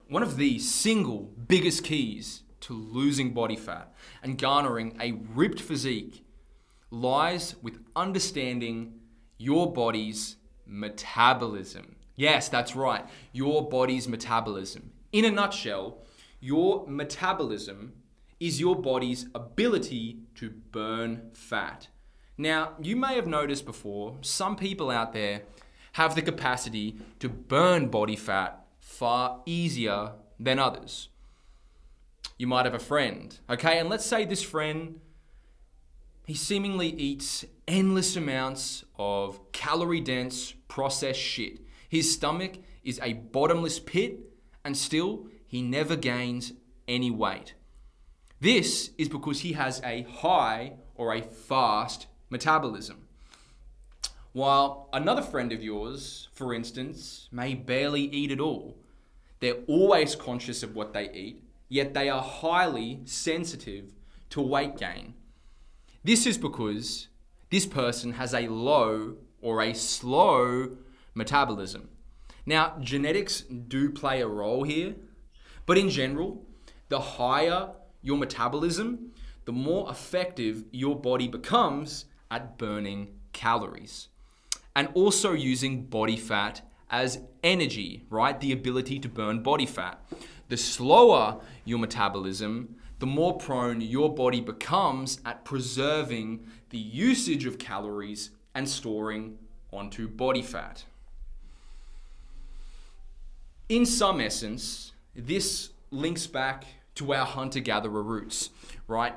One of the single biggest keys to losing body fat and garnering a ripped physique lies with understanding your body's metabolism. Yes, that's right, your body's metabolism. In a nutshell, your metabolism is your body's ability to burn fat. Now, you may have noticed before, some people out there have the capacity to burn body fat far easier than others. You might have a friend, okay? And let's say this friend, he seemingly eats endless amounts of calorie-dense processed shit. His stomach is a bottomless pit, and still, he never gains any weight. This is because he has a high or a fast metabolism. While another friend of yours, for instance, may barely eat at all. They're always conscious of what they eat, yet they are highly sensitive to weight gain. This is because this person has a low or a slow metabolism. Now, genetics do play a role here, but in general, the higher your metabolism, the more effective your body becomes at burning calories. And also using body fat as energy, right? The ability to burn body fat. The slower your metabolism, the more prone your body becomes at preserving the usage of calories and storing onto body fat. In some essence, this links back to our hunter-gatherer roots, right?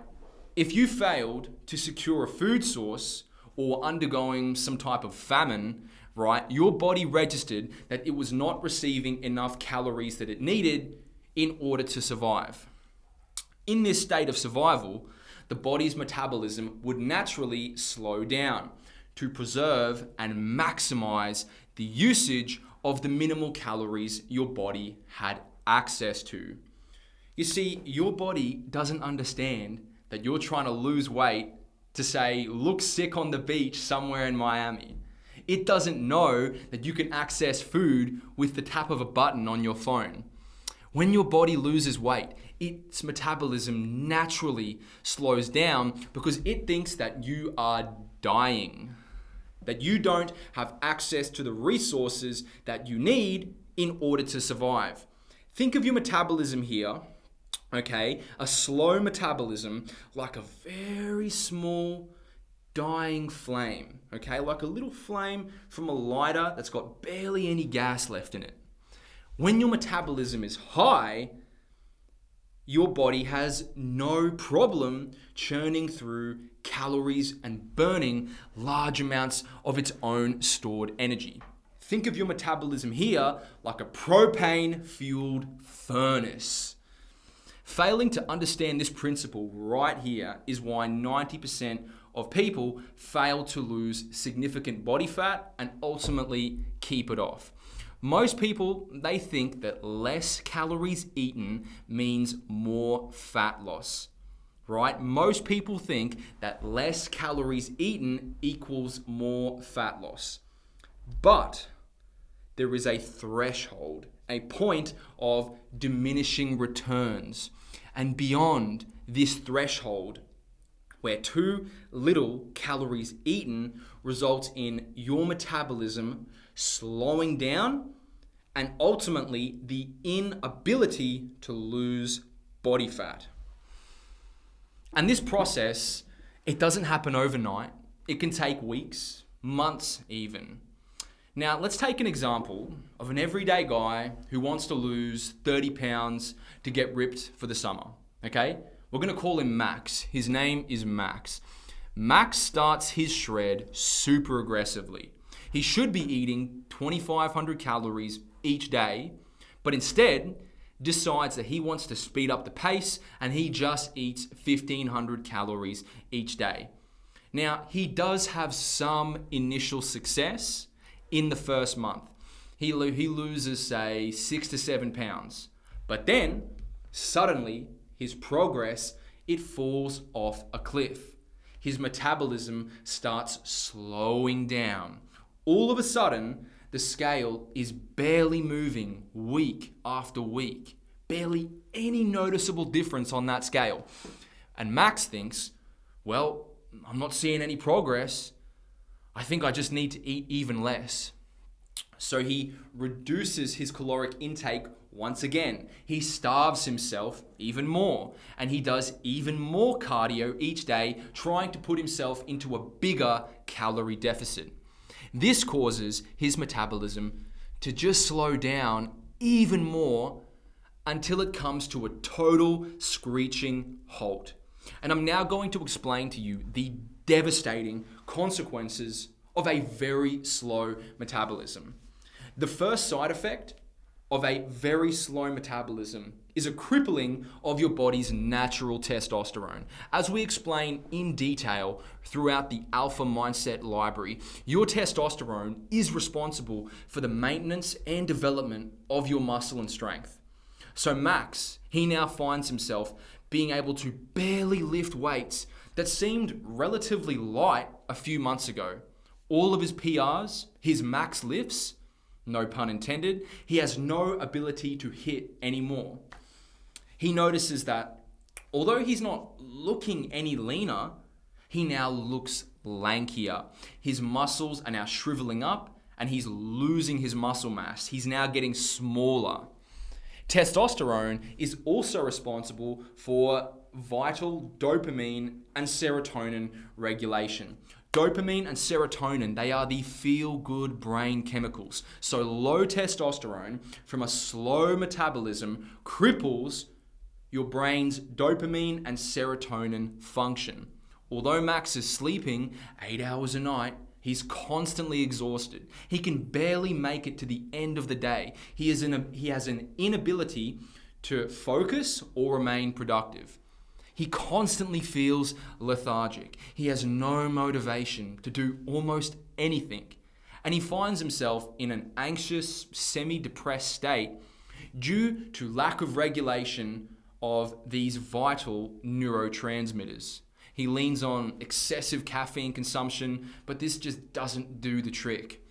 If you failed to secure a food source or undergoing some type of famine, right, your body registered that it was not receiving enough calories that it needed in order to survive. In this state of survival, the body's metabolism would naturally slow down to preserve and maximize the usage of the minimal calories your body had access to. You see, your body doesn't understand that you're trying to lose weight to say, look sick on the beach somewhere in Miami. It doesn't know that you can access food with the tap of a button on your phone. When your body loses weight, its metabolism naturally slows down because it thinks that you are dying, that you don't have access to the resources that you need in order to survive. Think of your metabolism here, okay? A slow metabolism like a very small dying flame, okay? Like a little flame from a lighter that's got barely any gas left in it. When your metabolism is high, your body has no problem churning through calories and burning large amounts of its own stored energy. Think of your metabolism here like a propane-fueled furnace. Failing to understand this principle right here is why 90% of people fail to lose significant body fat and ultimately keep it off. Most people, they think that less calories eaten means more fat loss, right? Most people think that less calories eaten equals more fat loss. But there is a threshold, a point of diminishing returns. And beyond this threshold, where too little calories eaten results in your metabolism slowing down and ultimately the inability to lose body fat. And this process, it doesn't happen overnight. It can take weeks, months even. Now, let's take an example of an everyday guy who wants to lose 30 pounds to get ripped for the summer, okay? We're gonna call him Max. His name is Max. Max starts his shred super aggressively. He should be eating 2,500 calories each day, but instead decides that he wants to speed up the pace and he just eats 1,500 calories each day. Now, he does have some initial success in the first month. He loses, say, 6 to 7 pounds, but then suddenly his progress, it falls off a cliff. His metabolism starts slowing down. All of a sudden, the scale is barely moving week after week, barely any noticeable difference on that scale. And Max thinks, well, I'm not seeing any progress. I think I just need to eat even less. So he reduces his caloric intake once again. He starves himself even more, and he does even more cardio each day, trying to put himself into a bigger calorie deficit. This causes his metabolism to just slow down even more until it comes to a total screeching halt. And I'm now going to explain to you the devastating consequences of a very slow metabolism. The first side effect of a very slow metabolism is a crippling of your body's natural testosterone. As we explain in detail throughout the Alpha Mindset library, your testosterone is responsible for the maintenance and development of your muscle and strength. So Max, he now finds himself being able to barely lift weights that seemed relatively light a few months ago. All of his PRs, his max lifts, no pun intended, he has no ability to hit anymore. He notices that although he's not looking any leaner, he now looks lankier. His muscles are now shriveling up and he's losing his muscle mass. He's now getting smaller. Testosterone is also responsible for vital dopamine and serotonin regulation. Dopamine and serotonin, they are the feel-good brain chemicals. So low testosterone from a slow metabolism cripples your brain's dopamine and serotonin function. Although Max is sleeping 8 hours a night, he's constantly exhausted. He can barely make it to the end of the day. He has an inability to focus or remain productive. He constantly feels lethargic. He has no motivation to do almost anything. And he finds himself in an anxious, semi-depressed state due to lack of regulation of these vital neurotransmitters. He leans on excessive caffeine consumption, but this just doesn't do the trick.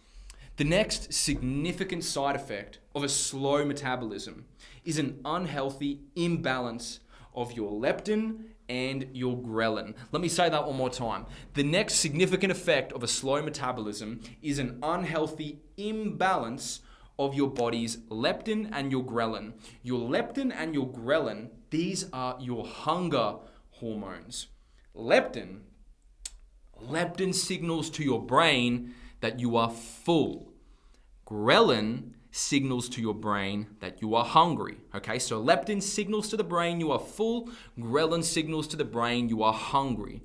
The next significant side effect of a slow metabolism is an unhealthy imbalance of your leptin and your ghrelin. Let me say that one more time. The next significant effect of a slow metabolism is an unhealthy imbalance of your body's leptin and your ghrelin. Your leptin and your ghrelin, these are your hunger hormones. Leptin signals to your brain that you are full. Ghrelin signals to your brain that you are hungry. Okay, so leptin signals to the brain you are full, ghrelin signals to the brain you are hungry.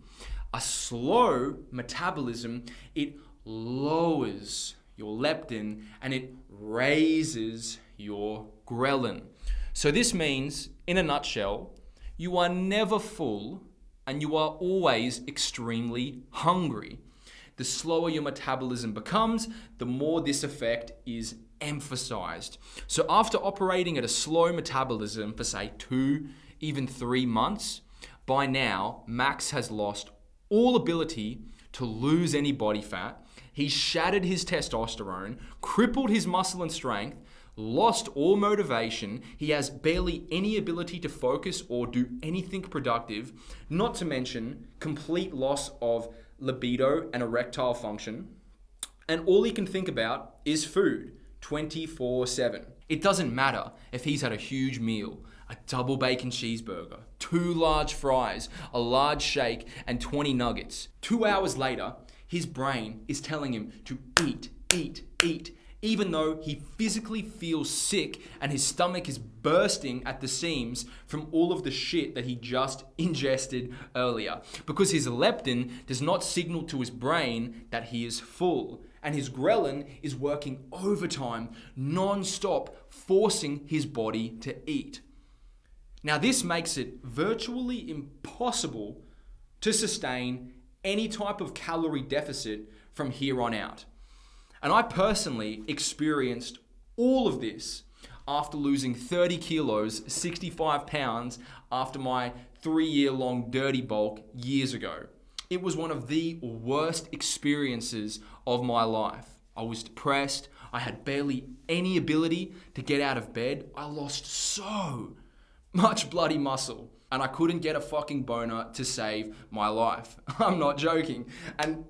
A slow metabolism, it lowers your leptin and it raises your ghrelin. So this means, in a nutshell, you are never full and you are always extremely hungry. The slower your metabolism becomes, the more this effect is emphasized. So after operating at a slow metabolism for say 2, even 3 months, by now Max has lost all ability to lose any body fat. He's shattered his testosterone, crippled his muscle and strength, lost all motivation. He has barely any ability to focus or do anything productive, not to mention complete loss of libido and erectile function. And all he can think about is food 24/7. It doesn't matter if he's had a huge meal, a double bacon cheeseburger, 2 large fries, a large shake, and 20 nuggets. 2 hours later, his brain is telling him to eat, eat, eat, even though he physically feels sick and his stomach is bursting at the seams from all of the shit that he just ingested earlier. Because his leptin does not signal to his brain that he is full. And his ghrelin is working overtime, non-stop, forcing his body to eat. Now this makes it virtually impossible to sustain any type of calorie deficit from here on out. And I personally experienced all of this after losing 30 kilos, 65 pounds after my 3-year-long dirty bulk years ago. It was one of the worst experiences of my life. I was depressed. I had barely any ability to get out of bed. I lost so much bloody muscle. And I couldn't get a fucking boner to save my life. I'm not joking. And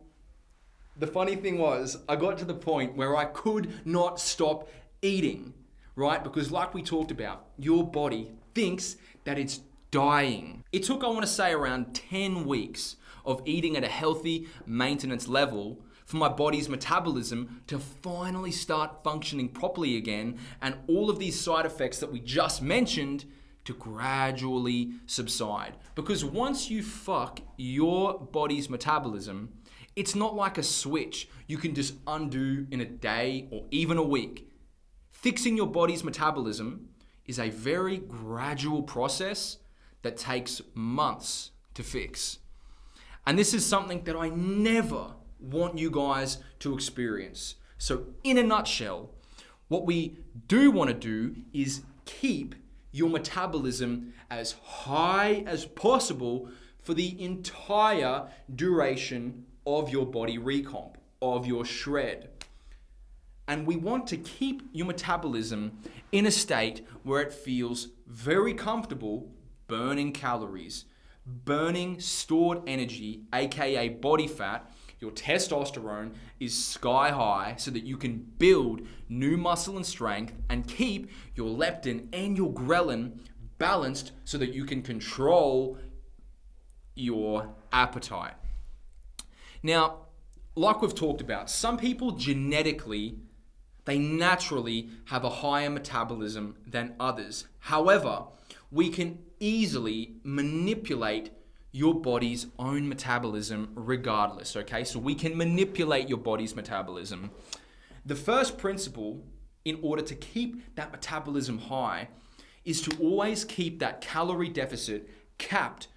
the funny thing was, I got to the point where I could not stop eating, right? Because like we talked about, your body thinks that it's dying. It took, I want to say, around 10 weeks of eating at a healthy maintenance level for my body's metabolism to finally start functioning properly again, and all of these side effects that we just mentioned to gradually subside. Because once you fuck your body's metabolism, it's not like a switch you can just undo in a day or even a week. Fixing your body's metabolism is a very gradual process that takes months to fix. And this is something that I never want you guys to experience. So in a nutshell, what we do want to do is keep your metabolism as high as possible for the entire duration of your body recomp, of your shred. And we want to keep your metabolism in a state where it feels very comfortable burning calories, burning stored energy, aka body fat. Your testosterone is sky high so that you can build new muscle and strength and keep your leptin and your ghrelin balanced so that you can control your appetite. Now, like we've talked about, some people genetically, they naturally have a higher metabolism than others. However, we can easily manipulate your body's own metabolism regardless, okay? So we can manipulate your body's metabolism. The first principle in order to keep that metabolism high is to always keep that calorie deficit capped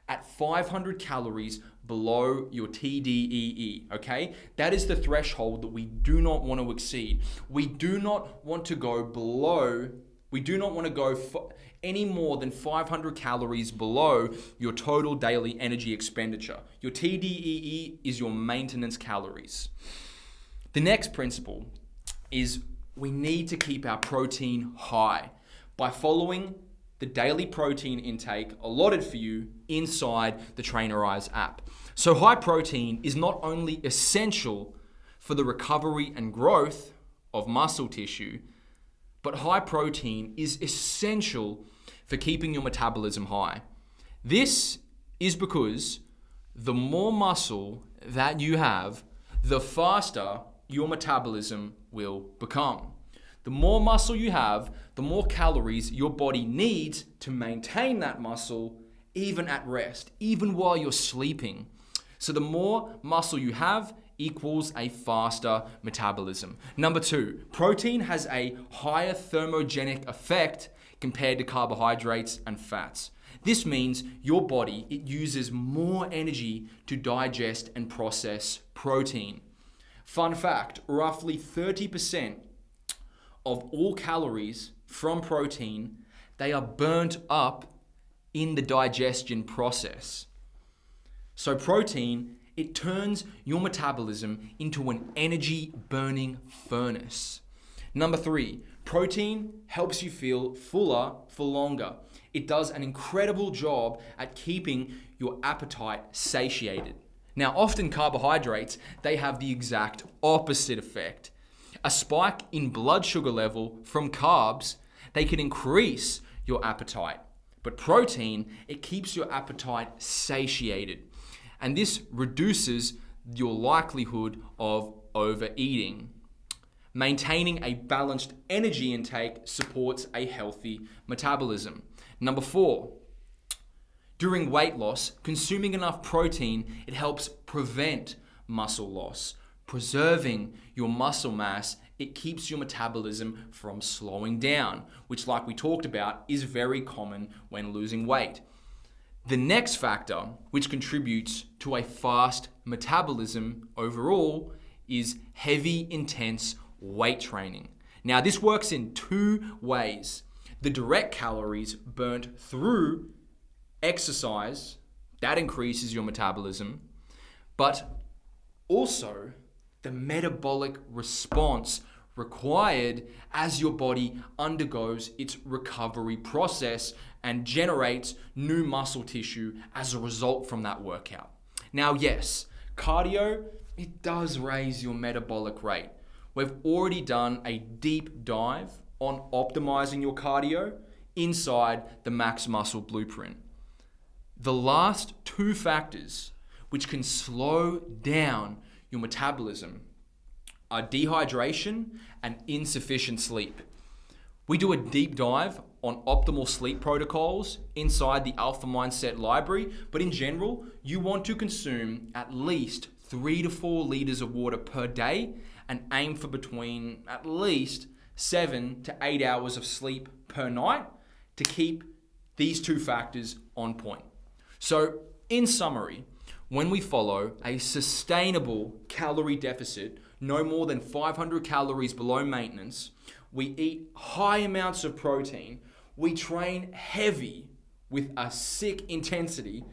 at 500 calories below your TDEE, okay? That is the threshold that we do not want to exceed. We do not want to go below, any more than 500 calories below your total daily energy expenditure. Your TDEE is your maintenance calories. The next principle is we need to keep our protein high by following the daily protein intake allotted for you inside the Trainerize app. So high protein is not only essential for the recovery and growth of muscle tissue, but high protein is essential for keeping your metabolism high. This is because the more muscle that you have, the faster your metabolism will become. The more muscle you have, the more calories your body needs to maintain that muscle, even at rest, even while you're sleeping. So the more muscle you have equals a faster metabolism. Number 2, protein has a higher thermogenic effect compared to carbohydrates and fats. This means your body, it uses more energy to digest and process protein. Fun fact, roughly 30% of all calories from protein, they are burnt up in the digestion process. So protein, it turns your metabolism into an energy burning furnace. Number 3, protein helps you feel fuller for longer. It does an incredible job at keeping your appetite satiated. Now, often carbohydrates, they have the exact opposite effect. A spike in blood sugar level from carbs, they can increase your appetite. But protein, it keeps your appetite satiated. And this reduces your likelihood of overeating. Maintaining a balanced energy intake supports a healthy metabolism. Number 4, during weight loss, consuming enough protein, it helps prevent muscle loss. Preserving your muscle mass, it keeps your metabolism from slowing down, which, like we talked about, is very common when losing weight. The next factor, which contributes to a fast metabolism overall, is heavy, intense weight training. Now, this works in 2 ways. The direct calories burnt through exercise, that increases your metabolism, but also the metabolic response required as your body undergoes its recovery process and generates new muscle tissue as a result from that workout. Now, yes, cardio, it does raise your metabolic rate. We've already done a deep dive on optimizing your cardio inside the Max Muscle Blueprint. The last two factors which can slow down your metabolism are dehydration and insufficient sleep. We do a deep dive on optimal sleep protocols inside the Alpha Mindset library, but in general, you want to consume at least 3 to 4 liters of water per day and aim for between at least 7 to 8 hours of sleep per night to keep these two factors on point. So, in summary, when we follow a sustainable calorie deficit, no more than 500 calories below maintenance, we eat high amounts of protein, we train heavy with a sick intensity,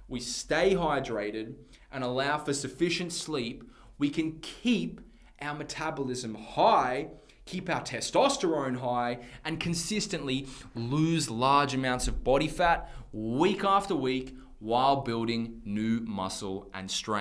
we stay hydrated and allow for sufficient sleep, we can keep our metabolism high, keep our testosterone high, and consistently lose large amounts of body fat week after week while building new muscle and strength.